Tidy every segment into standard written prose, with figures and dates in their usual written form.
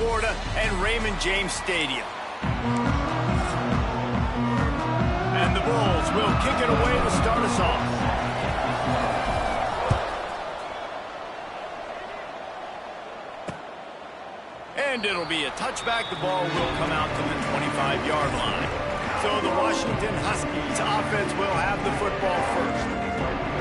Florida and Raymond James Stadium. And the Bulls will kick it away to start us off. And it'll be a touchback. The ball will come out to the 25-yard line. So the Washington Huskies offense will have the football first.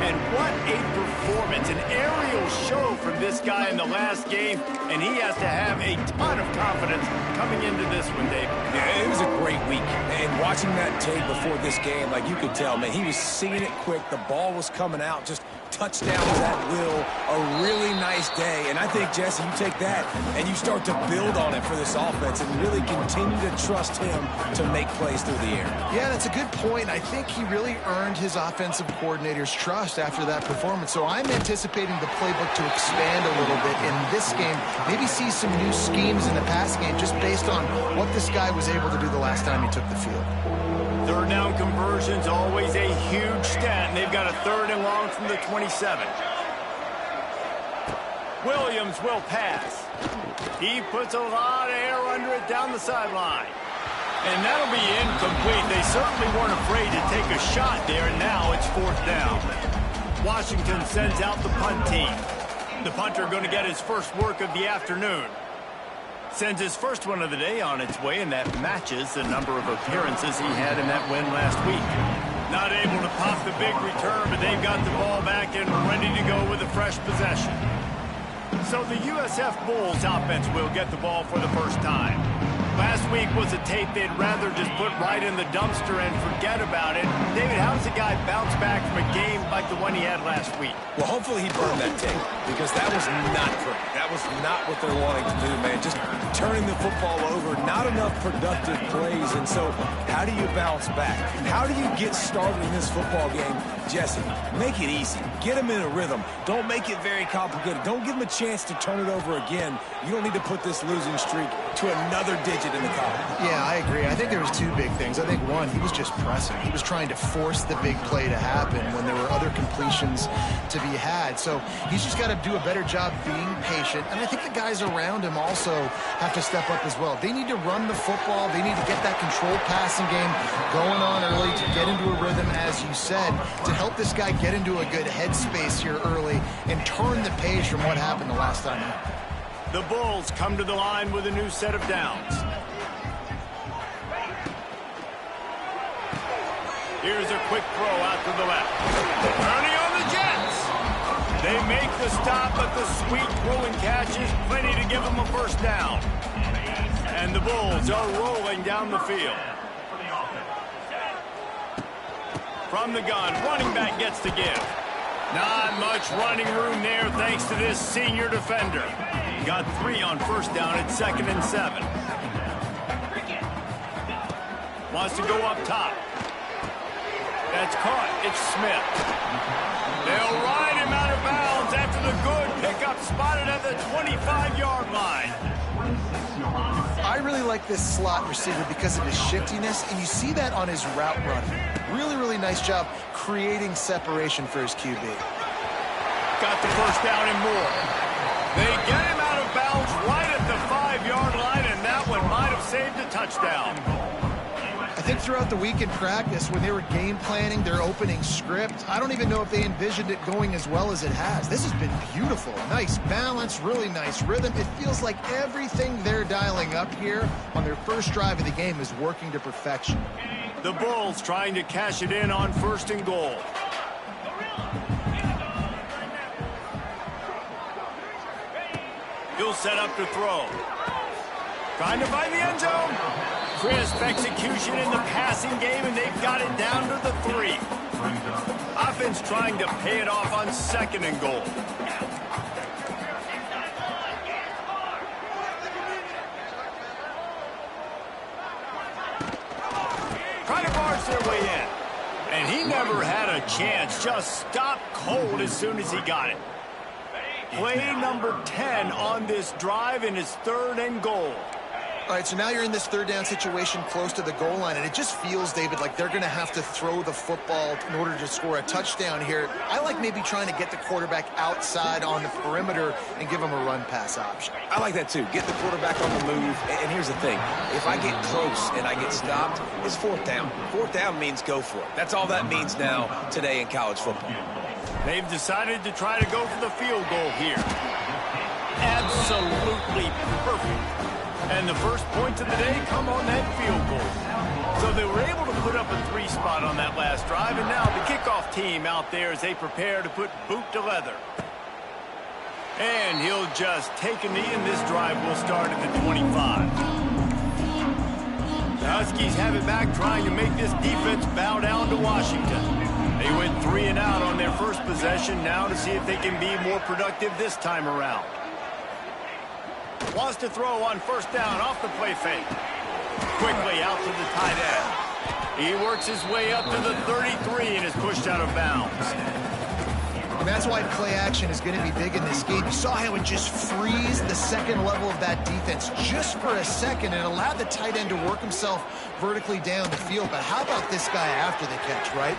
And what a performance, an aerial show from this guy in the last game, and he has to have a ton of confidence coming into this one, David. Yeah, it was a great week, and watching that tape before this game, like you could tell, man, he was seeing it quick, the ball was coming out, just touchdowns at will, a really nice day. And I think, Jesse, you take that and you start to build on it for this offense and really continue to trust him to make plays through the air. Yeah, that's a good point. I think he really earned his offensive coordinator's trust after that performance. So I'm anticipating the playbook to expand a little bit in this game, maybe see some new schemes in the pass game just based on what this guy was able to do the last time he took the field. Third down conversion's always a huge stat, and they've got a 3rd and long from the 27. Williams will pass. He puts a lot of air under it down the sideline. And that'll be incomplete. They certainly weren't afraid to take a shot there, and now it's 4th down. Washington sends out the punt team. The punter going to get his first work of the afternoon. Sends his first one of the day on its way, and that matches the number of appearances he had in that win last week. Not able to pop the big return, but they've got the ball back and ready to go with a fresh possession. So the USF Bulls offense will get the ball for the first time. Last week was a tape they'd rather just put right in the dumpster and forget about it. David, how does a guy bounce back from a game like the one he had last week? Well, hopefully he burned that tape, because that was not pretty. That was not what they're wanting to do, man. Just turning the football over, not enough productive plays. And so how do you bounce back? How do you get started in this football game? Jesse, make it easy. Get him in a rhythm. Don't make it very complicated. Don't give him a chance to turn it over again. You don't need to put this losing streak to another digit in the column. Yeah, I agree. I think there was two big things. I think, one, he was just pressing. He was trying to force the big play to happen when there were other completions to be had. So he's just got to do a better job being patient. And I think the guys around him also have to step up as well. They need to run the football. They need to get that controlled passing game going on early to get into a rhythm, as you said, to help this guy get into a good headspace here early and turn the page from what happened the last time out. The Bulls come to the line with a new set of downs. Here's a quick throw out to the left. Turning on the Jets. They make the stop, but the sweet throw and catch is plenty to give them a first down. And the Bulls are rolling down the field. From the gun, running back gets to give. Not much running room there thanks to this senior defender. Got 3 on first down at 2nd and 7. Wants to go up top. That's caught. It's Smith. They'll ride him out of bounds after the good pickup spotted at the 25-yard line. I really like this slot receiver because of his shiftiness, and you see that on his route running. Really, really nice job creating separation for his QB. Got the first down and more. They get him out of bounds right at the 5-yard line, and that one might have saved a touchdown. I think throughout the week in practice, when they were game planning their opening script, I don't even know if they envisioned it going as well as it has. This has been beautiful. Nice balance, really nice rhythm. It feels like everything they're dialing up here on their first drive of the game is working to perfection. The Bulls trying to cash it in on 1st and goal. He'll set up to throw. Trying to find the end zone. Crisp execution in the passing game, and they've got it down to the 3. Offense trying to pay it off on 2nd and goal. Trying to barge their way in. And he never had a chance. Just stopped cold as soon as he got it. Play number 10 on this drive, and it's 3rd and goal. All right, so now you're in this third down situation close to the goal line, and it just feels, David, like they're going to have to throw the football in order to score a touchdown here. I like maybe trying to get the quarterback outside on the perimeter and give him a run-pass option. I like that, too. Get the quarterback on the move. And here's the thing. If I get close and I get stopped, it's fourth down. Fourth down means go for it. That's all that means now today in college football. They've decided to try to go for the field goal here. Absolutely perfect. And the first points of the day come on that field goal. So they were able to put up a 3 spot on that last drive, and now the kickoff team out there as they prepare to put boot to leather. And he'll just take a knee, and this drive will start at the 25. The Huskies have it back, trying to make this defense bow down to Washington. They went 3 and out on their first possession, now to see if they can be more productive this time around. Wants to throw on first down off the play fake. Quickly out to the tight end. He works his way up to the 33 and is pushed out of bounds. And that's why play action is going to be big in this game. You saw how it just frees the second level of that defense just for a second and allowed the tight end to work himself vertically down the field. But how about this guy after the catch, right?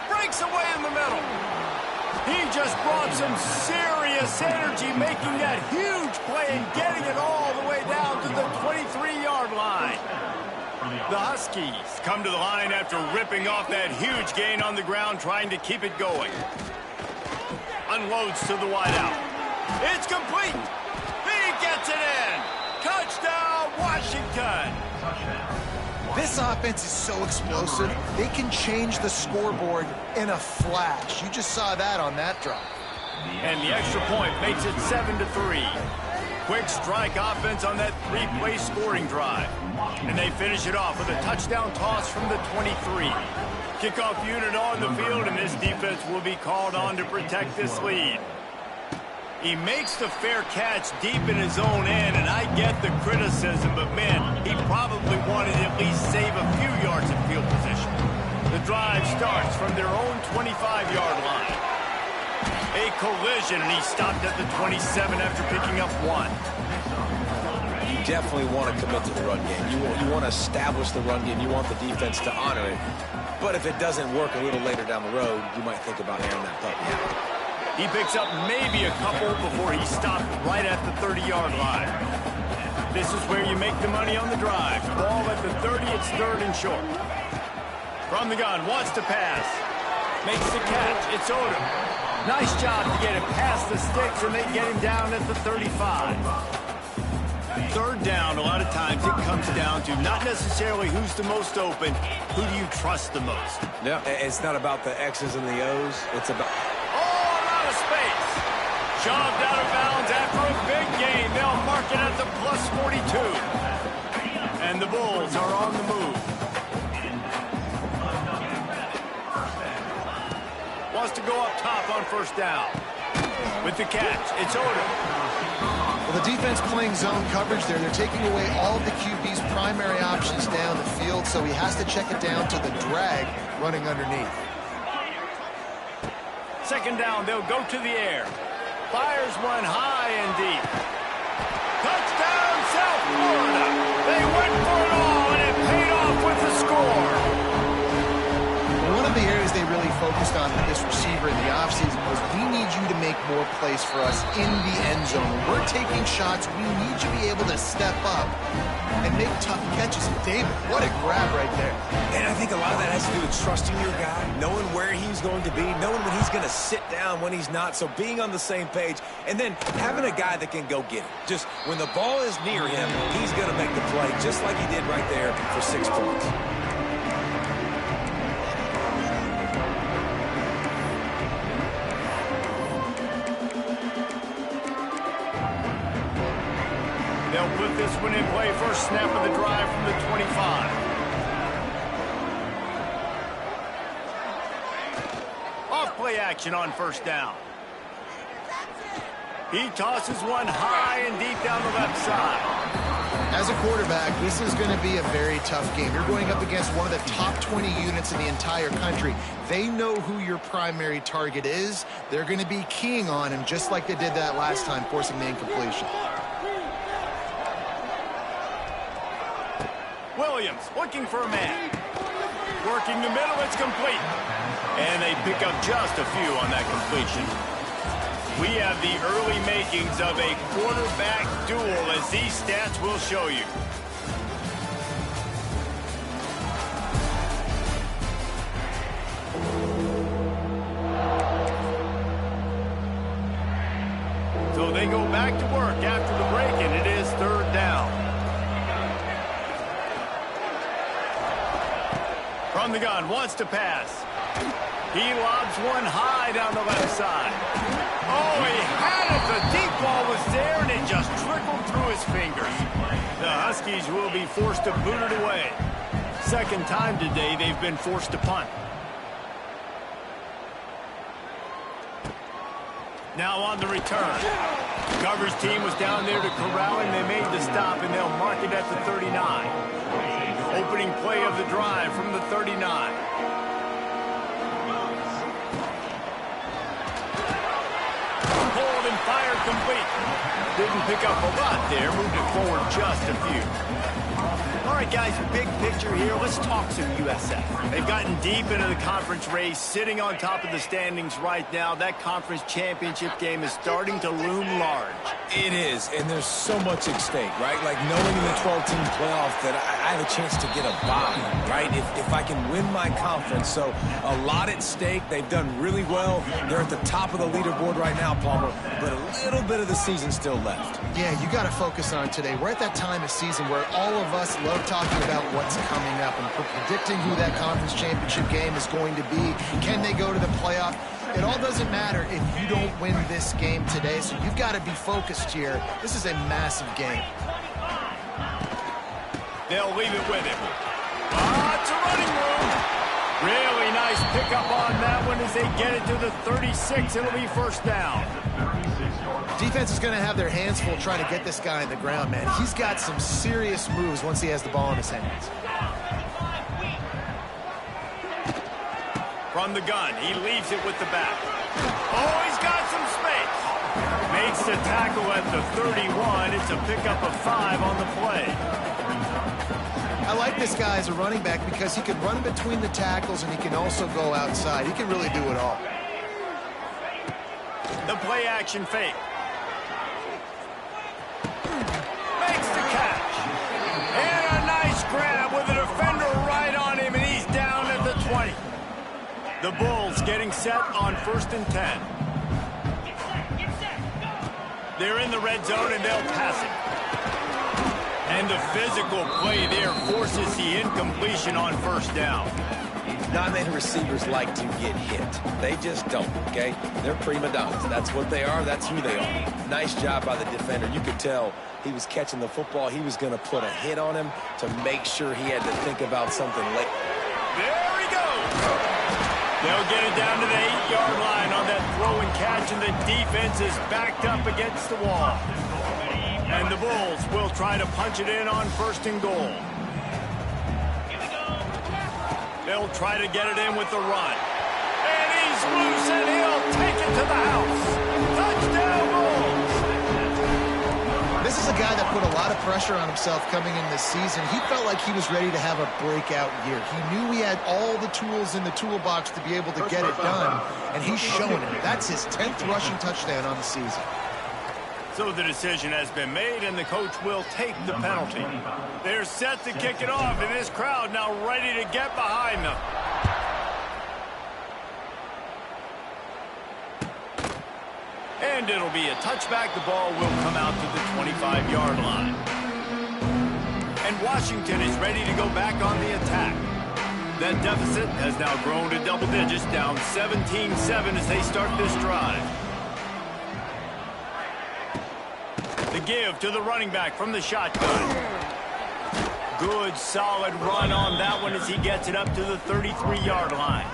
Breaks away in the middle. He just brought some serious energy, making that huge play and getting it all the way down to the 23-yard line. The Huskies come to the line after ripping off that huge gain on the ground, trying to keep it going. Unloads to the wideout. It's complete. He gets it in. Touchdown, Washington. This offense is so explosive, they can change the scoreboard in a flash. You just saw that on that drive. And the extra point makes it 7-3. Quick strike offense on that 3-play scoring drive. And they finish it off with a touchdown toss from the 23. Kickoff unit on the field, and this defense will be called on to protect this lead. He makes the fair catch deep in his own end, and I get the criticism, but man, he probably wanted to at least save a few yards of field position. The drive starts from their own 25-yard line. A collision, and he stopped at the 27 after picking up 1. You definitely want to commit to the run game. You want to establish the run game. You want the defense to honor it. But if it doesn't work a little later down the road, you might think about airing that puppy out. He picks up maybe a couple before he stopped right at the 30-yard line. This is where you make the money on the drive. Ball at the 30, it's third and short. From the gun, wants to pass. Makes the catch, it's Odom. Nice job to get it past the sticks, and they get him down at the 35. Third down, a lot of times it comes down to not necessarily who's the most open, who do you trust the most? Yeah, it's not about the X's and the O's. It's about... space. Shoved out of bounds after a big gain. They'll mark it at the plus 42. And the Bulls are on the move. Wants to go up top on first down. With the catch, it's Odom. Well, the defense playing zone coverage there. They're taking away all of the QB's primary options down the field, so he has to check it down to the drag running underneath. Second down, they'll go to the air. Fires one high and deep. Touchdown, South Florida. They went for it all, and it paid off with the score. One of the areas they really focused on with this receiver in the offseason was, we need you to make more plays for us in the end zone. When we're taking shots, we need you to be able to step up and make tough catches. David, what a grab right there. And I think a lot of that has to do with trusting your guy, knowing where he's going to be, knowing when he's going to sit down, when he's not, so being on the same page, and then having a guy that can go get it. Just when the ball is near him, he's going to make the play, just like he did right there for 6 points. They'll put this one in play. First snap of the drive from the 25. Off play action on first down. He tosses one high and deep down the left side. As a quarterback, this is going to be a very tough game. You're going up against one of the top 20 units in the entire country. They know who your primary target is. They're going to be keying on him just like they did that last time, forcing the incompletion. Williams looking for a man. Working the middle, it's complete. And they pick up just a few on that completion. We have the early makings of a quarterback duel, as these stats will show you. So they go back to work after the break, and it is third down. From the gun, wants to pass. He lobs one high down the left side. Oh, he had it. The deep ball was there, and it just trickled through his fingers. The Huskies will be forced to boot it away. Second time today they've been forced to punt. Now on the return. Coverage team was down there to corral him. They made the stop, and they'll mark it at the 39. Opening play of the drive from the 39. Pulled and fired complete. Didn't pick up a lot there. Moved it forward just a few. All right, guys, big picture here. Let's talk some USF. They've gotten deep into the conference race, sitting on top of the standings right now. That conference championship game is starting to loom large. It is, and there's so much at stake, right? Like knowing in the 12-team playoff that I have a chance to get a bye, right? If I can win my conference. So a lot at stake. They've done really well. They're at the top of the leaderboard right now, Palmer, but a little bit of the season still left. Yeah, you got to focus on today. We're at that time of season where all of us love talking about what's coming up and predicting who that conference championship game is going to be. Can they go to the playoff? It all doesn't matter if you don't win this game today, so you've got to be focused here. This is a massive game. They'll leave it with him. It's a running room. Really nice pickup on that one as they get it to the 36. It'll be first down. Defense is going to have their hands full trying to get this guy on the ground, man. He's got some serious moves once he has the ball in his hands. From the gun, he leaves it with the back. Oh, he's got some space. Makes the tackle at the 31. It's a pickup of 5 on the play. I like this guy as a running back because he can run between the tackles and he can also go outside. He can really do it all. The play action fake. Makes the catch. And a nice grab with a defender right on him, and he's down at the 20. The Bulls getting set on 1st and 10. They're in the red zone, and they'll pass it. And the physical play there forces the incompletion on 1st down. Non-native receivers like to get hit. They just don't, okay? They're prima donnas. That's what they are. That's who they are. Nice job by the defender. You could tell he was catching the football. He was going to put a hit on him to make sure he had to think about something late. There he goes. They'll get it down to the 8-yard line on that throw and catch, and the defense is backed up against the wall. And the Bulls will try to punch it in on 1st and goal. They'll try to get it in with the run. And he's loose, and he'll take it to the house. Touchdown, Bulls! This is a guy that put a lot of pressure on himself coming in this season. He felt like he was ready to have a breakout year. He knew he had all the tools in the toolbox to be able to get it done, and he's showing it. That's his 10th rushing touchdown on the season. So the decision has been made, and the coach will take the penalty. They're set to kick it off, and this crowd now ready to get behind them. And it'll be a touchback. The ball will come out to the 25-yard line. And Washington is ready to go back on the attack. That deficit has now grown to double digits, down 17-7 as they start this drive. The give to the running back from the shotgun. Good, solid run on that one as he gets it up to the 33-yard line.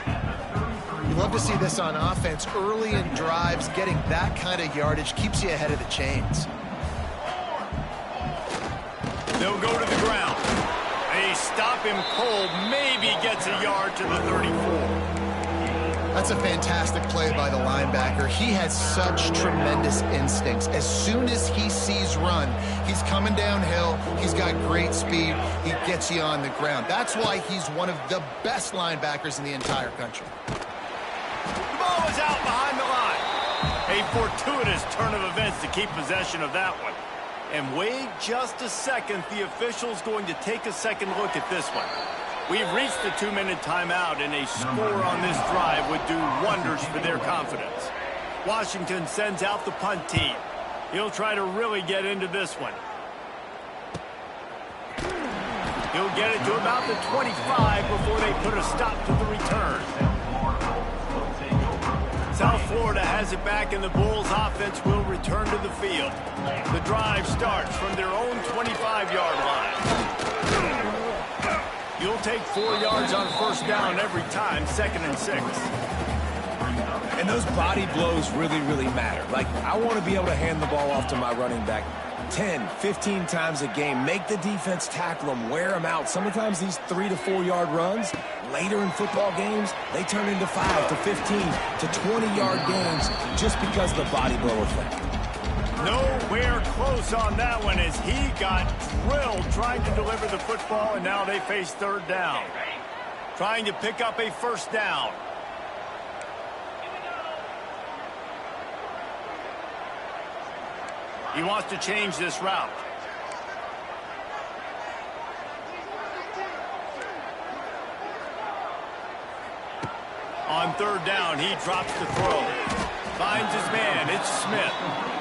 You love to see this on offense. Early in drives, getting that kind of yardage keeps you ahead of the chains. They'll go to the ground. They stop him cold, maybe gets a yard to the 34. I That's a fantastic play by the linebacker. He has such tremendous instincts. As soon as he sees run, he's coming downhill. He's got great speed. He gets you on the ground. That's why he's one of the best linebackers in the entire country. The ball is out behind the line. A fortuitous turn of events to keep possession of that one. And wait just a second. The official's going to take a second look at this one. We've reached the 2-minute timeout, and a score on this drive would do wonders for their confidence. Washington sends out the punt team. He'll try to really get into this one. He'll get it to about the 25 before they put a stop to the return. South Florida has it back, and the Bulls offense will return to the field. The drive starts from their own 25-yard line. You'll take 4 yards on first down every time, 2nd and 6. And those body blows really, really matter. Like, I want to be able to hand the ball off to my running back 10, 15 times a game. Make the defense tackle them, wear them out. Sometimes these 3 to 4 yard runs, later in football games, they turn into 5 to 15 to 20-yard games just because of the body blow effect. Nowhere close on that one as he got drilled trying to deliver the football, and now they face 3rd down. Trying to pick up a first down. He wants to change this route. On 3rd down, he drops the throw. Finds his man. It's Smith.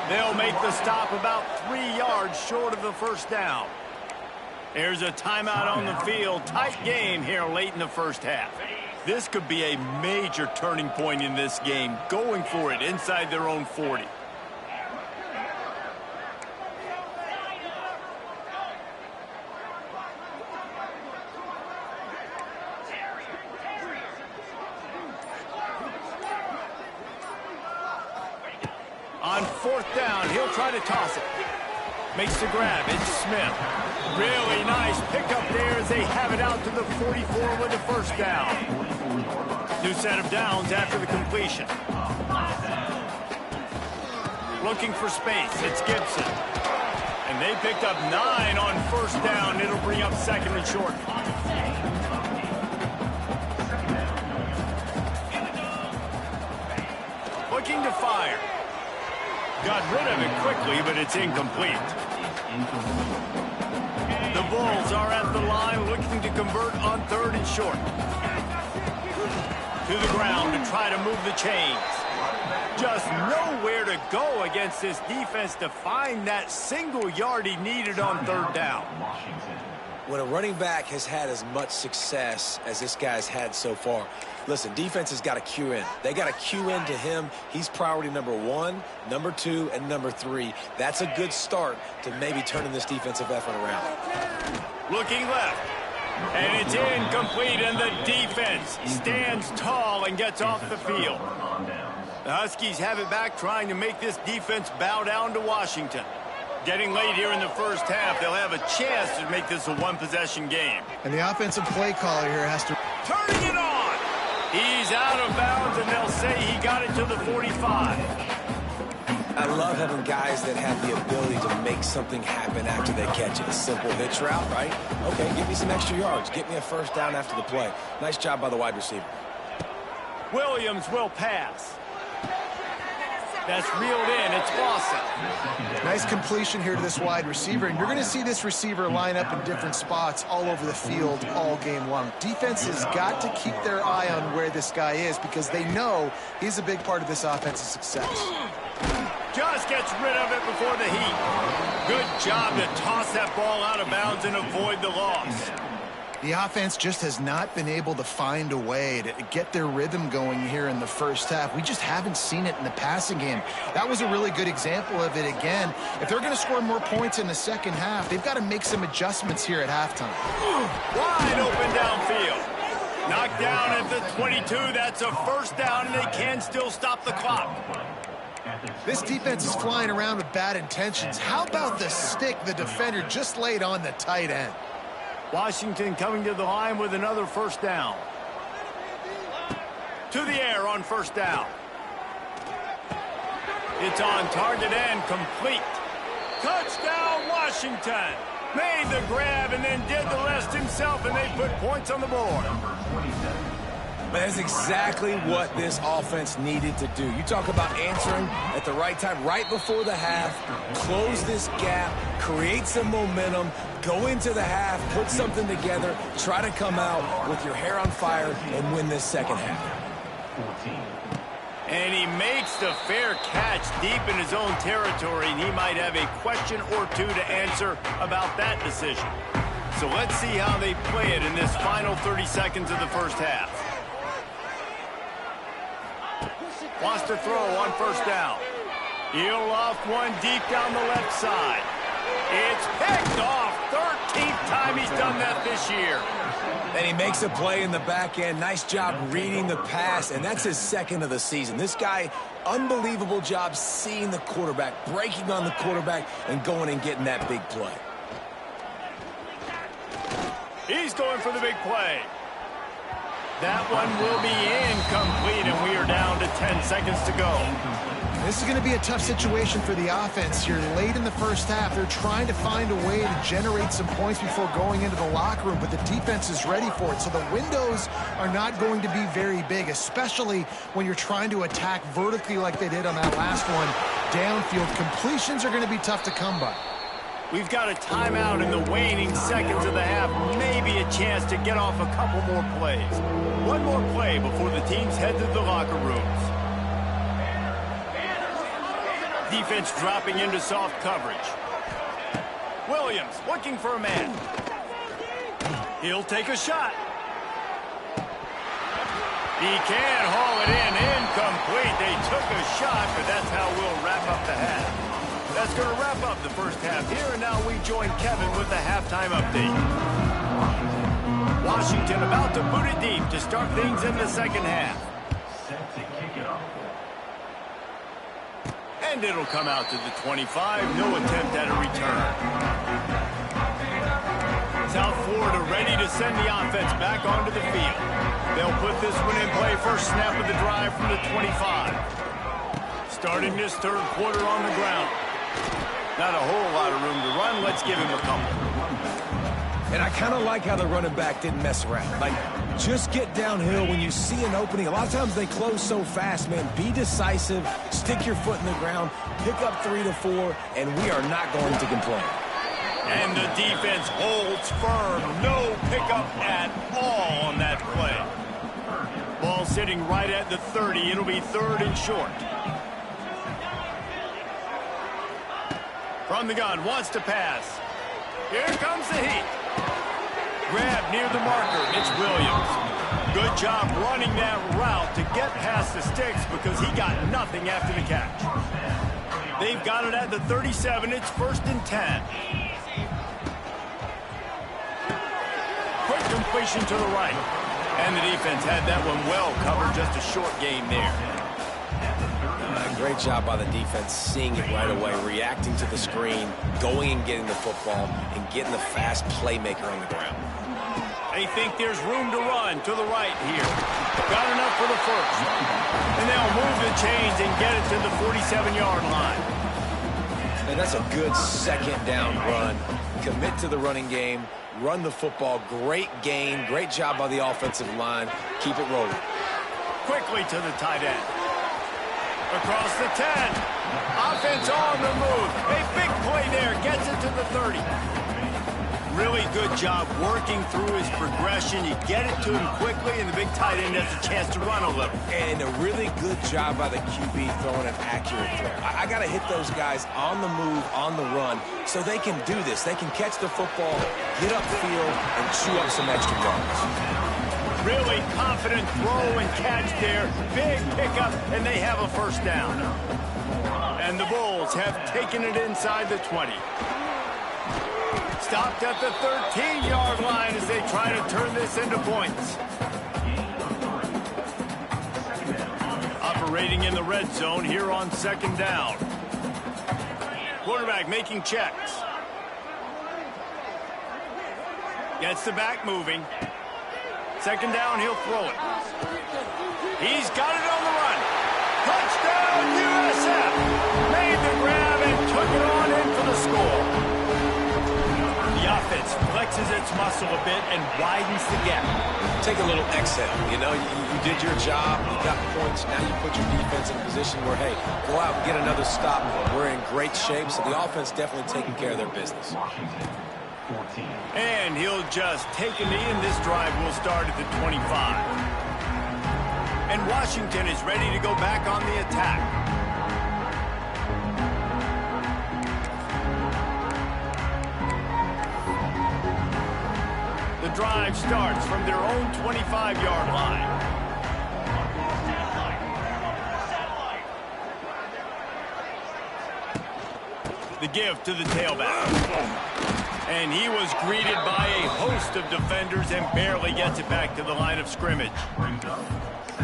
They'll make the stop about 3 yards short of the first down. There's a timeout on the field. Tight game here late in the first half. This could be a major turning point in this game. Going for it inside their own 40. On 4th down, he'll try to toss it. Makes the grab. It's Smith. Really nice pickup there as they have it out to the 44 with the first down. New set of downs after the completion. Looking for space. It's Gibson. And they picked up 9 on first down. It'll bring up 2nd and short. Looking to fire. Got rid of it quickly, but it's incomplete. The Bulls are at the line looking to convert on 3rd and short. To the ground to try to move the chains. Just nowhere to go against this defense to find that single yard he needed on 3rd down. When a running back has had as much success as this guy's had so far, listen, defense has got to cue in. They got to cue in to him. He's priority number 1, number 2, and number 3. That's a good start to maybe turning this defensive effort around. Looking left. And it's incomplete, and the defense stands tall and gets off the field. The Huskies have it back, trying to make this defense bow down to Washington. Getting late here in the first half, they'll have a chance to make this a one-possession game. And the offensive play caller here has to... Turning it on! He's out of bounds, and they'll say he got it to the 45. I love having guys that have the ability to make something happen after they catch it. A simple hitch route, right? Okay, give me some extra yards. Get me a first down after the play. Nice job by the wide receiver. Williams will pass. That's reeled in. It's Lawson. Nice completion here to this wide receiver, and you're going to see this receiver line up in different spots all over the field all game long. Defense has got to keep their eye on where this guy is because they know he's a big part of this offensive success. Just gets rid of it before the heat. Good job to toss that ball out of bounds and avoid the loss. The offense just has not been able to find a way to get their rhythm going here in the first half. We just haven't seen it in the passing game. That was a really good example of it again. If they're going to score more points in the second half, they've got to make some adjustments here at halftime. Wide open downfield. Knocked down at the 22. That's a first down, and they can still stop the clock. This defense is flying around with bad intentions. How about the stick the defender just laid on the tight end? Washington coming to the line with another first down. To the air on first down. It's on target and complete. Touchdown, Washington. Made the grab and then did the rest himself, and they put points on the board. That's exactly what this offense needed to do. You talk about answering at the right time, right before the half, close this gap, create some momentum, go into the half, put something together, try to come out with your hair on fire and win this second half. And he makes the fair catch deep in his own territory, and he might have a question or two to answer about that decision. So let's see how they play it in this final 30 seconds of the first half. Wants to throw on first down. He'll loft one deep down the left side. It's picked off. 13th time he's done that this year. And he makes a play in the back end. Nice job reading the pass, and that's his second of the season. This guy, unbelievable job seeing the quarterback, breaking on the quarterback, and going and getting that big play. He's going for the big play. That one will be incomplete, and we are down to 10 seconds to go. This is going to be a tough situation for the offense here. Late in the first half, they're trying to find a way to generate some points before going into the locker room, but the defense is ready for it. So the windows are not going to be very big, especially when you're trying to attack vertically like they did on that last one. Downfield completions are going to be tough to come by. We've got a timeout in the waning seconds of the half. Maybe a chance to get off a couple more plays. One more play before the teams head to the locker rooms. Defense dropping into soft coverage. Williams looking for a man. He'll take a shot. He can haul it in. Incomplete. They took a shot, but that's how we'll wrap up the half. That's going to wrap up the first half here, and now we join Kevin with the halftime update. Washington about to boot it deep to start things in the second half. And it'll come out to the 25. No attempt at a return. South Florida ready to send the offense back onto the field. They'll put this one in play first snap of the drive from the 25. Starting this third quarter on the ground. Not a whole lot of room to run. Let's give him a couple. And I kind of like how the running back didn't mess around. Like, just get downhill when you see an opening. A lot of times they close so fast, man. Be decisive, stick your foot in the ground, pick up 3 to 4, and we are not going to complain. And the defense holds firm. No pickup at all on that play. Ball sitting right at the 30. It'll be third and short. From the gun, wants to pass. Here comes the heat. Grab near the marker. It's Williams. Good job running that route to get past the sticks because he got nothing after the catch. They've got it at the 37. It's first and 10. Quick completion to the right. And the defense had that one well covered. Just a short gain there. Great job by the defense, seeing it right away, reacting to the screen, going and getting the football, and getting the fast playmaker on the ground. They think there's room to run to the right here. Got enough for the first. And they'll move the chains and get it to the 47-yard line. And that's a good second down run. Commit to the running game, run the football. Great gain, great job by the offensive line. Keep it rolling. Quickly to the tight end. Across the 10. Offense on the move. A big play there. Gets it to the 30. Really good job working through his progression. You get it to him quickly, and the big tight end has a chance to run a little. And a really good job by the QB throwing an accurate throw. I got to hit those guys on the move, on the run, so they can do this. They can catch the football, get upfield, and chew up some extra yards. Really confident throw and catch there. Big pickup, and they have a first down. And the Bulls have taken it inside the 20. Stopped at the 13-yard line as they try to turn this into points. Operating in the red zone here on second down. Quarterback making checks. Gets the back moving. Second down, he'll throw it. He's got it on the run. Touchdown, USF. Made the grab and took it on in for the score. The offense flexes its muscle a bit and widens the gap. Take a little exhale. You know, you did your job. You got points. Now you put your defense in a position where, hey, go out and get another stop. We're in great shape, so the offense definitely taking care of their business. And he'll just take a knee, and this drive will start at the 25. And Washington is ready to go back on the attack. The drive starts from their own 25-yard line. The give to the tailback. And he was greeted by a host of defenders and barely gets it back to the line of scrimmage.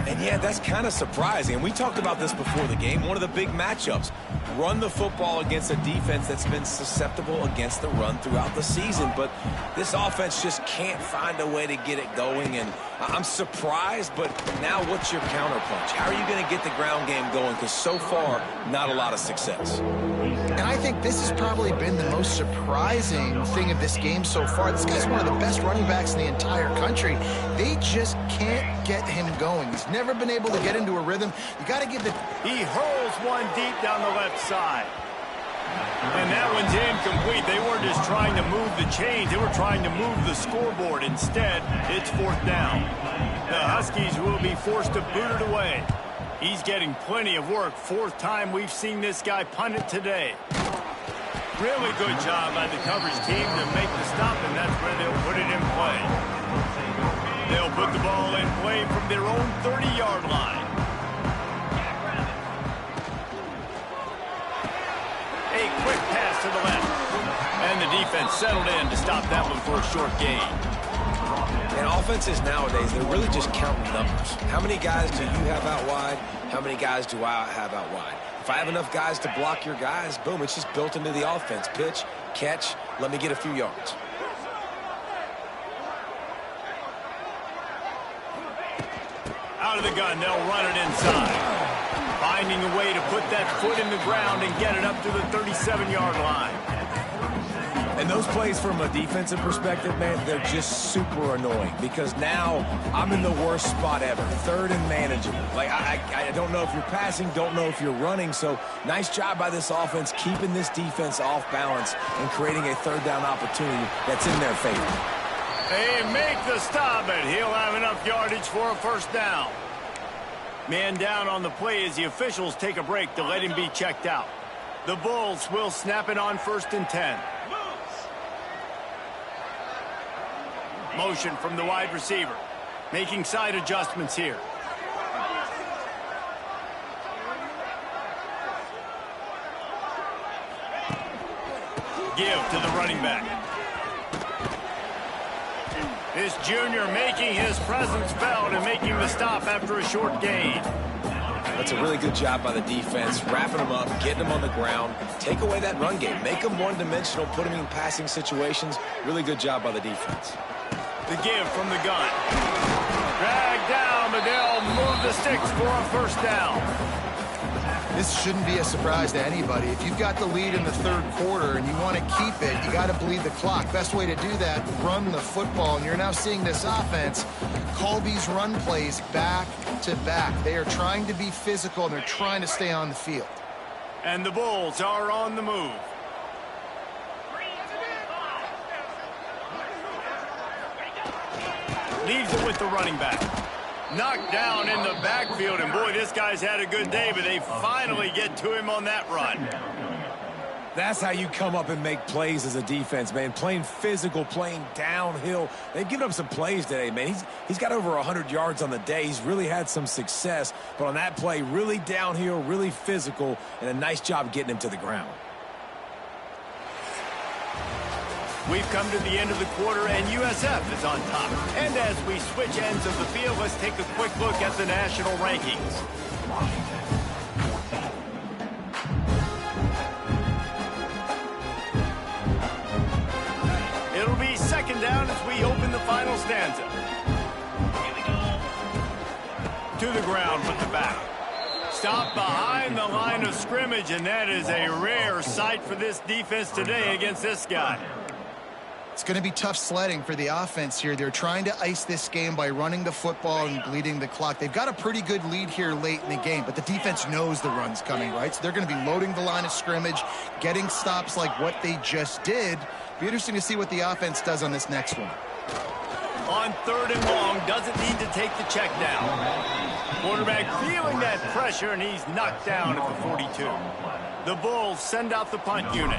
And yeah, that's kind of surprising. And we talked about this before the game. One of the big matchups. Run the football against a defense that's been susceptible against the run throughout the season. But this offense just can't find a way to get it going. And I'm surprised, but now what's your counterpunch? How are you going to get the ground game going? Because so far, not a lot of success. And I think this has probably been the most surprising thing of this game so far. This guy's one of the best running backs in the entire country. They just can't get him going. He's never been able to get into a rhythm. You got to give the... He hurls one deep down the left side. And that one's incomplete. They weren't just trying to move the chains. They were trying to move the scoreboard. Instead, it's fourth down. The Huskies will be forced to boot it away. He's getting plenty of work. Fourth time we've seen this guy punt it today. Really good job by the coverage team to make the stop, and that's where they'll put it in play. They'll put the ball in play from their own 30-yard line. A quick pass to the left. And the defense settled in to stop that one for a short gain. And offenses nowadays, they're really just counting numbers. How many guys do you have out wide? How many guys do I have out wide? If I have enough guys to block your guys, boom, it's just built into the offense. Pitch, catch, let me get a few yards. Out of the gun, they'll run it inside. Finding a way to put that foot in the ground and get it up to the 37-yard line. And those plays from a defensive perspective, man, they're just super annoying because now I'm in the worst spot ever. Third and manageable. Like, I don't know if you're passing, don't know if you're running. So nice job by this offense keeping this defense off balance and creating a third down opportunity that's in their favor. They make the stop, and he'll have enough yardage for a first down. Man down on the play as the officials take a break to let him be checked out. The Bulls will snap it on 1st and 10. Motion from the wide receiver. Making side adjustments here. Give to the running back. This junior making his presence felt and making the stop after a short gain. That's a really good job by the defense, wrapping them up, getting them on the ground, take away that run game, make them one-dimensional, put them in passing situations. Really good job by the defense. The give from the gun. Dragged down, but they'll move the sticks for a first down. This shouldn't be a surprise to anybody. If you've got the lead in the third quarter and you want to keep it, you got to bleed the clock. Best way to do that, run the football. And you're now seeing this offense call these run plays back to back. They are trying to be physical, and they're trying to stay on the field. And the Bulls are on the move. Leaves it with the running back. Knocked down in the backfield, and boy, this guy's had a good day, but they finally get to him on that run. That's how you come up and make plays as a defense, man. Playing physical, playing downhill. They've given up some plays today, man. He's got over 100 yards on the day. He's really had some success, but on that play, really downhill, really physical, and a nice job getting him to the ground. We've come to the end of the quarter, and USF is on top. And as we switch ends of the field, let's take a quick look at the national rankings. It'll be second down as we open the final stanza. to the ground with the back. Stop behind the line of scrimmage, and that is a rare sight for this defense today against this guy. It's going to be tough sledding for the offense here. They're trying to ice this game by running the football and bleeding the clock. They've got a pretty good lead here late in the game, but the defense knows the run's coming, right? So they're going to be loading the line of scrimmage, getting stops like what they just did. Be interesting to see what the offense does on this next one. On 3rd and long, doesn't need to take the check down. Quarterback feeling that pressure, and he's knocked down at the 42. The Bulls send out the punt unit.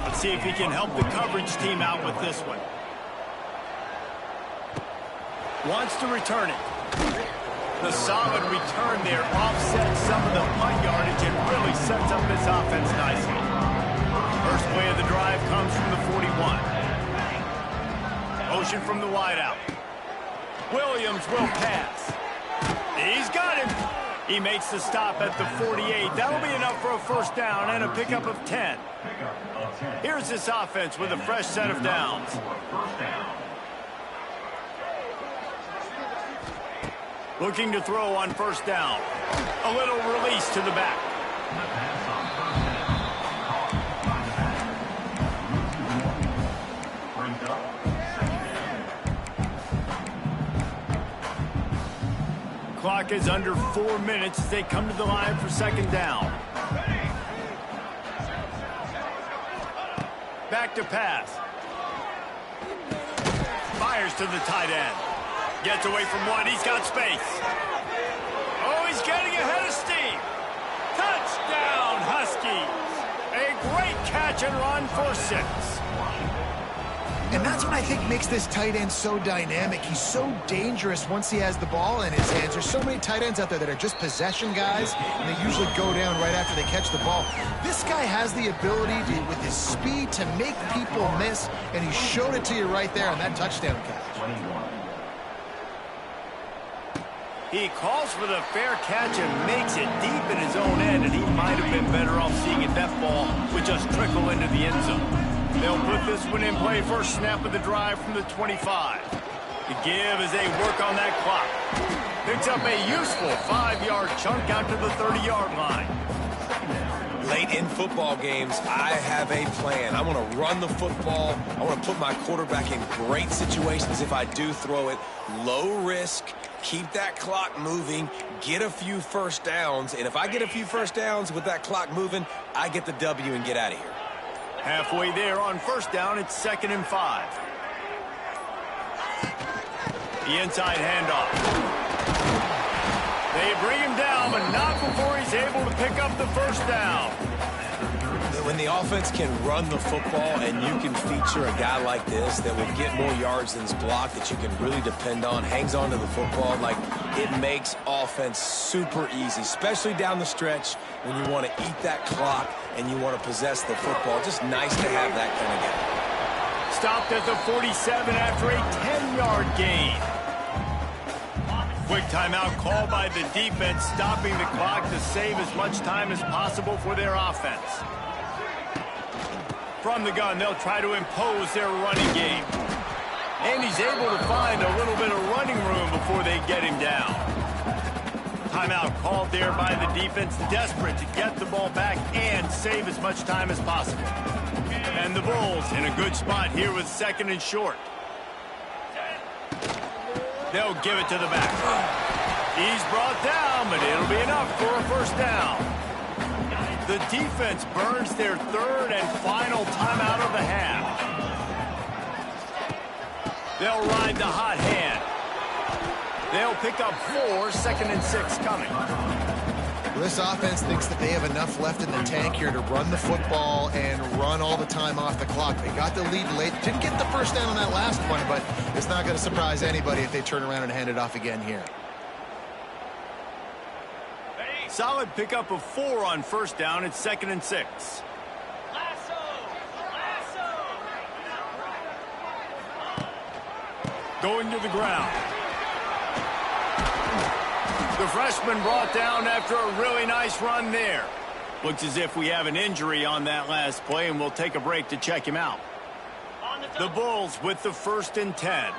Let's see if he can help the coverage team out with this one. Wants to return it. The solid return there offsets some of the punt yardage and really sets up this offense nicely. First play of the drive comes from the 41. Motion from the wideout. Williams will pass. He's got him. He makes the stop at the 48. That'll be enough for a first down and a pickup of 10. Here's this offense with a fresh set of downs. Looking to throw on first down. A little release to the back. Clock is under 4 minutes as they come to the line for second down. Back to pass. Fires to the tight end. Gets away from one. He's got space. Oh, he's getting ahead of steam. Touchdown, Huskies. A great catch and run for 6. And that's what I think makes this tight end so dynamic. He's so dangerous once he has the ball in his hands. There's so many tight ends out there that are just possession guys, and they usually go down right after they catch the ball. This guy has the ability to, with his speed, to make people miss, and he showed it to you right there on that touchdown catch. He calls for the fair catch and makes it deep in his own end, and he might have been better off seeing it that ball would just trickle into the end zone. They'll put this one in play first snap of the drive from the 25. The give as they work on that clock. Picks up a useful 5-yard chunk out to the 30-yard line. Late in football games, I have a plan. I want to run the football. I want to put my quarterback in great situations if I do throw it. Low risk, keep that clock moving, get a few first downs. And if I get a few first downs with that clock moving, I get the W and get out of here. Halfway there on first down, it's 2nd and 5. The inside handoff. They bring him down, but not before he's able to pick up the first down. When the offense can run the football and you can feature a guy like this that will get more yards than his block, that you can really depend on, hangs on to the football, like it makes offense super easy, especially down the stretch when you want to eat that clock and you want to possess the football. Just nice to have that kind of guy. Stopped at the 47 after a 10-yard gain. Quick timeout called by the defense, stopping the clock to save as much time as possible for their offense. From the gun, they'll try to impose their running game. And he's able to find a little bit of running room before they get him down. Timeout called there by the defense, desperate to get the ball back and save as much time as possible. And the Bulls in a good spot here with 2nd and short. They'll give it to the back. He's brought down, but it'll be enough for a first down. The defense burns their 3rd and final timeout of the half. They'll ride the hot hand. They'll pick up 4, 2nd and 6 coming. Well, this offense thinks that they have enough left in the tank here to run the football and run all the time off the clock. They got the lead late. Didn't get the first down on that last one, but it's not going to surprise anybody if they turn around and hand it off again here. Solid pickup of 4 on first down. It's 2nd and 6. Going to the ground. The freshman brought down after a really nice run there. Looks as if we have an injury on that last play, and we'll take a break to check him out. The Bulls with the 1st and 10.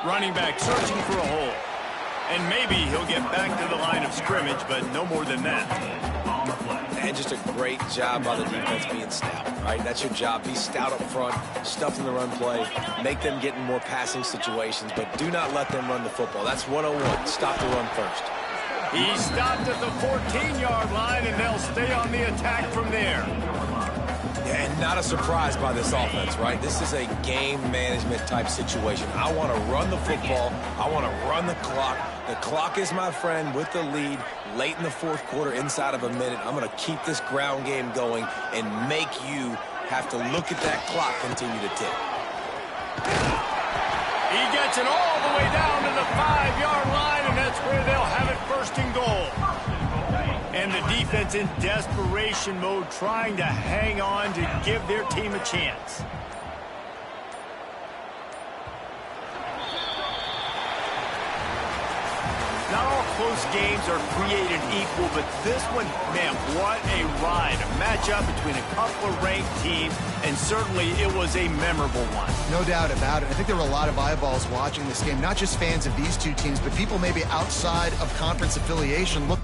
Running back searching for a hole. And maybe he'll get back to the line of scrimmage, but no more than that. And just a great job by the defense being stout, right? That's your job. Be stout up front, stuff in the run play, make them get in more passing situations, but do not let them run the football. That's 101. Stop the run first. He stopped at the 14-yard line, and they'll stay on the attack from there. Yeah, and not a surprise by this offense, right? This is a game management type situation. I want to run the football. I want to run the clock. The clock is my friend with the lead late in the fourth quarter, inside of a minute. I'm going to keep this ground game going and make you have to look at that clock continue to tick. He gets it all the way down to the 5-yard line, and that's where they'll have it first and goal. And the defense in desperation mode, trying to hang on to give their team a chance. Not all close games are created equal, but this one, man, what a ride. A matchup between a couple of ranked teams, and certainly it was a memorable one. No doubt about it. I think there were a lot of eyeballs watching this game, not just fans of these two teams, but people maybe outside of conference affiliation. Look.